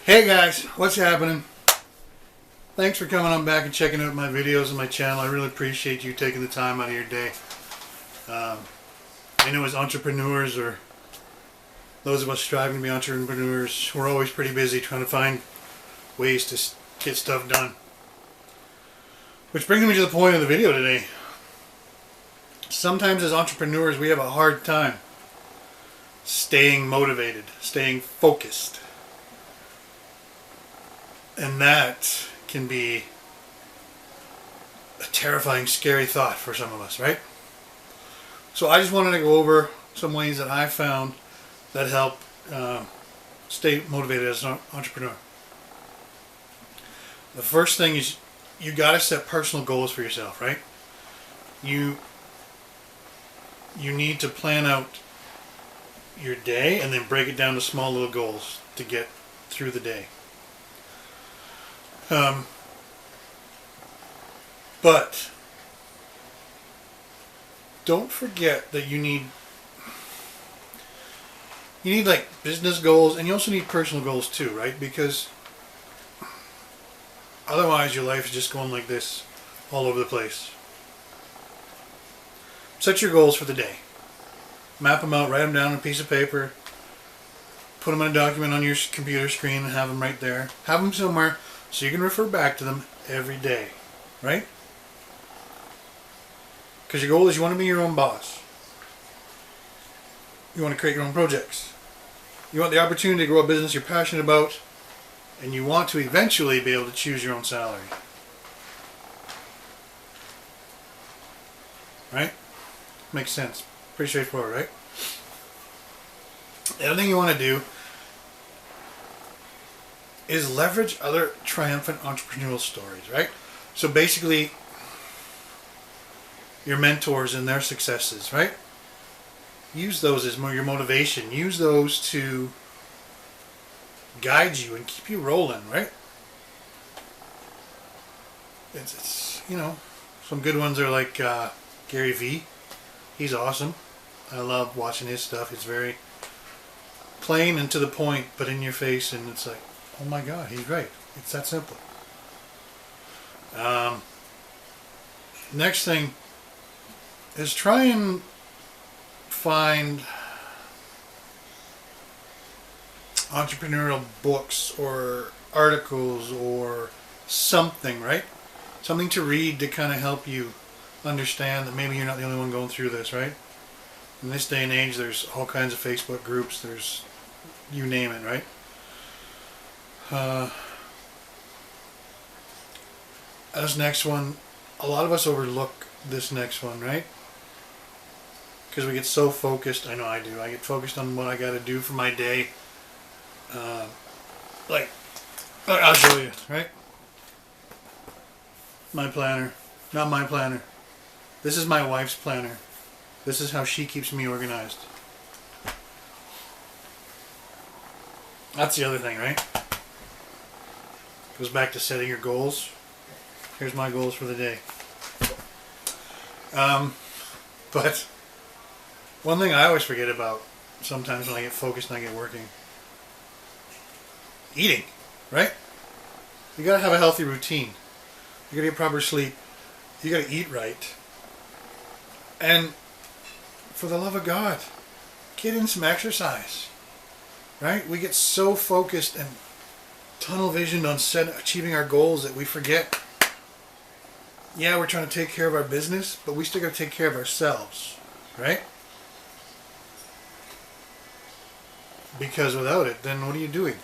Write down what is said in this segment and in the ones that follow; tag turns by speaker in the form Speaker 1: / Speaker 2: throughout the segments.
Speaker 1: Hey guys, what's happening? Thanks for coming on back and checking out my videos on my channel. I really appreciate you taking the time out of your day. I know as entrepreneurs, or those of us striving to be entrepreneurs, we're always pretty busy trying to find ways to get stuff done. Which brings me to the point of the video today. Sometimes as entrepreneurs we have a hard time staying motivated, staying focused. And that can be a terrifying, scary thought for some of us, right? So I just wanted to go over some ways that I found that help stay motivated as an entrepreneur. The first thing is you got to set personal goals for yourself, right? You need to plan out your day and then break it down to small little goals to get through the day. But don't forget that you need like business goals, and you also need personal goals too, right? Because otherwise your life is just going like this all over the place. Set your goals for the day. Map them out, write them down on a piece of paper, put them in a document on your computer screen and have them right there. Have them somewhere so you can refer back to them every day, right? Because your goal is you want to be your own boss. You want to create your own projects. You want the opportunity to grow a business you're passionate about, and you want to eventually be able to choose your own salary. Right? Makes sense. Pretty straightforward, right? The other thing you want to do is leverage other triumphant entrepreneurial stories, right? So basically, your mentors and their successes, right? Use those as your motivation. Use those to guide you and keep you rolling, right? It's some good ones are like Gary Vee. He's awesome. I love watching his stuff. It's very plain and to the point, but in your face, and it's like, oh my God, he's right. It's that simple. Next thing is try and find entrepreneurial books or articles or something, right? Something to read to kind of help you understand that maybe you're not the only one going through this, right? In this day and age, there's all kinds of Facebook groups. There's, you name it, right? This next one, a lot of us overlook this next one, right? Because we get so focused. I know I do. I get focused on what I got to do for my day. I'll show you, right? My planner. Not my planner. This is my wife's planner. This is how she keeps me organized. That's the other thing, right? Goes back to setting your goals. Here's my goals for the day. But one thing I always forget about sometimes when I get focused and I get working. Eating, right? You gotta have a healthy routine. You gotta get proper sleep. You gotta eat right. And for the love of God, get in some exercise. Right? We get so focused and tunnel visioned on achieving our goals that we forget. Yeah, we're trying to take care of our business, but we still got to take care of ourselves, right? Because without it, then what are you doing?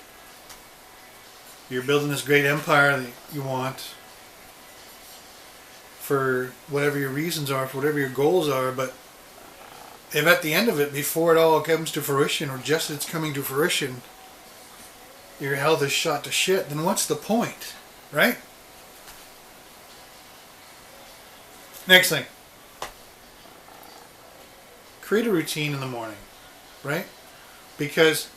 Speaker 1: You're building this great empire that you want for whatever your reasons are, for whatever your goals are, but if at the end of it, before it all comes to fruition, or just as it's coming to fruition, your health is shot to shit, then what's the point, right? Next thing. Create a routine in the morning, right? Because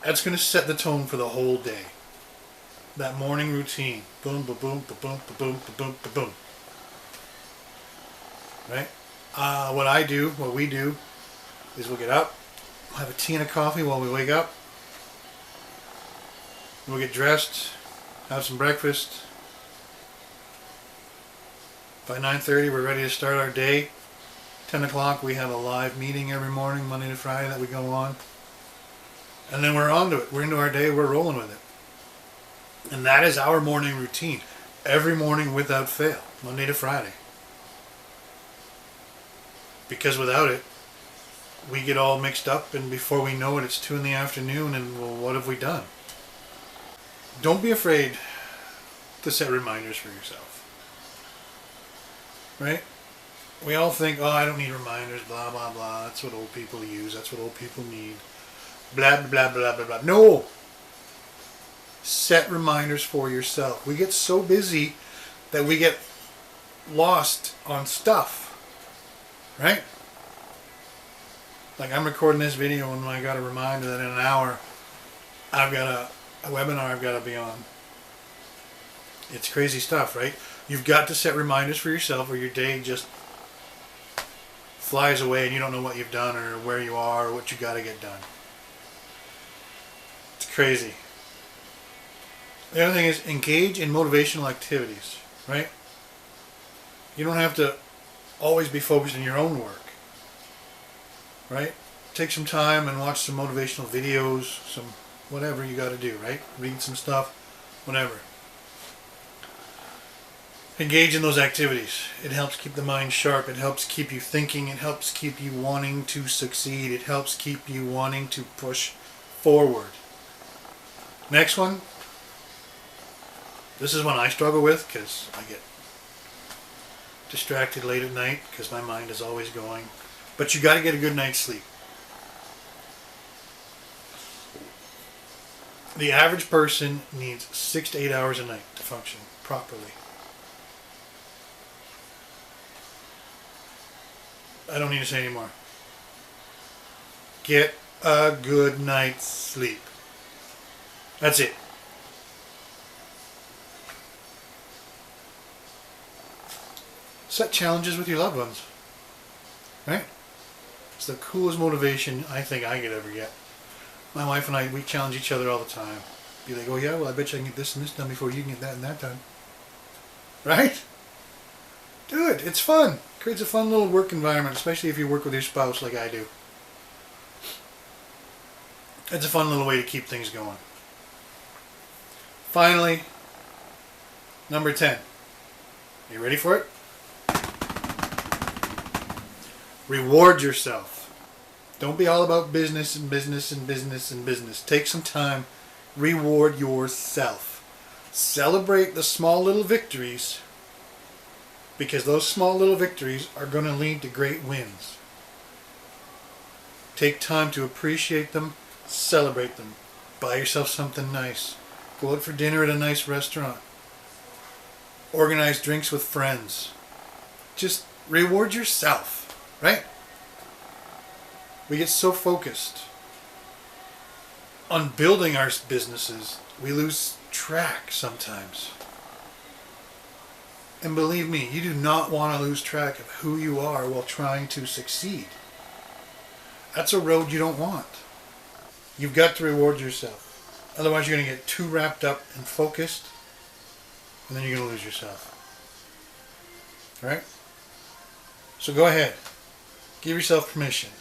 Speaker 1: that's going to set the tone for the whole day. That morning routine. Boom, ba boom, ba boom, ba boom, ba boom, ba boom. Right? What we do, is we'll get up, we'll have a tea and a coffee while we wake up. We'll get dressed, have some breakfast. By 9:30 we're ready to start our day. 10 o'clock we have a live meeting every morning, Monday to Friday, that we go on. And then we're on to it. We're into our day, we're rolling with it. And that is our morning routine. Every morning without fail, Monday to Friday. Because without it, we get all mixed up, and before we know it, it's 2 in the afternoon, and well, what have we done? Don't be afraid to set reminders for yourself. Right? We all think, oh, I don't need reminders, blah, blah, blah. That's what old people use. That's what old people need. Blah, blah, blah, blah, blah. No! Set reminders for yourself. We get so busy that we get lost on stuff. Right? Like, I'm recording this video and I got a reminder that in an hour I've got a webinar I've got to be on. It's crazy stuff, right? You've got to set reminders for yourself, or your day just flies away and you don't know what you've done or where you are or what you got to get done. It's crazy. The other thing is, engage in motivational activities, right? You don't have to always be focused on your own work, right? Take some time and watch some motivational videos, some whatever you got to do, right? Read some stuff, whatever. Engage in those activities. It helps keep the mind sharp. It helps keep you thinking. It helps keep you wanting to succeed. It helps keep you wanting to push forward. Next one. This is one I struggle with because I get distracted late at night because my mind is always going. But you got to get a good night's sleep. The average person needs 6 to 8 hours a night to function properly. I don't need to say any more. Get a good night's sleep. That's it. Set challenges with your loved ones. Right? It's the coolest motivation I think I could ever get. My wife and I, we challenge each other all the time. Be like, oh yeah, well I bet you I can get this and this done before you can get that and that done. Right? Do it. It's fun. Creates a fun little work environment, especially if you work with your spouse like I do. It's a fun little way to keep things going. Finally, number 10. Are you ready for it? Reward yourself. Don't be all about business and business and business and business. Take some time. Reward yourself. Celebrate the small little victories, because those small little victories are going to lead to great wins. Take time to appreciate them. Celebrate them. Buy yourself something nice. Go out for dinner at a nice restaurant. Organize drinks with friends. Just reward yourself. Right? We get so focused on building our businesses, we lose track sometimes. And believe me, you do not want to lose track of who you are while trying to succeed. That's a road you don't want. You've got to reward yourself. Otherwise you're going to get too wrapped up and focused, and then you're going to lose yourself. Alright? So go ahead. Give yourself permission.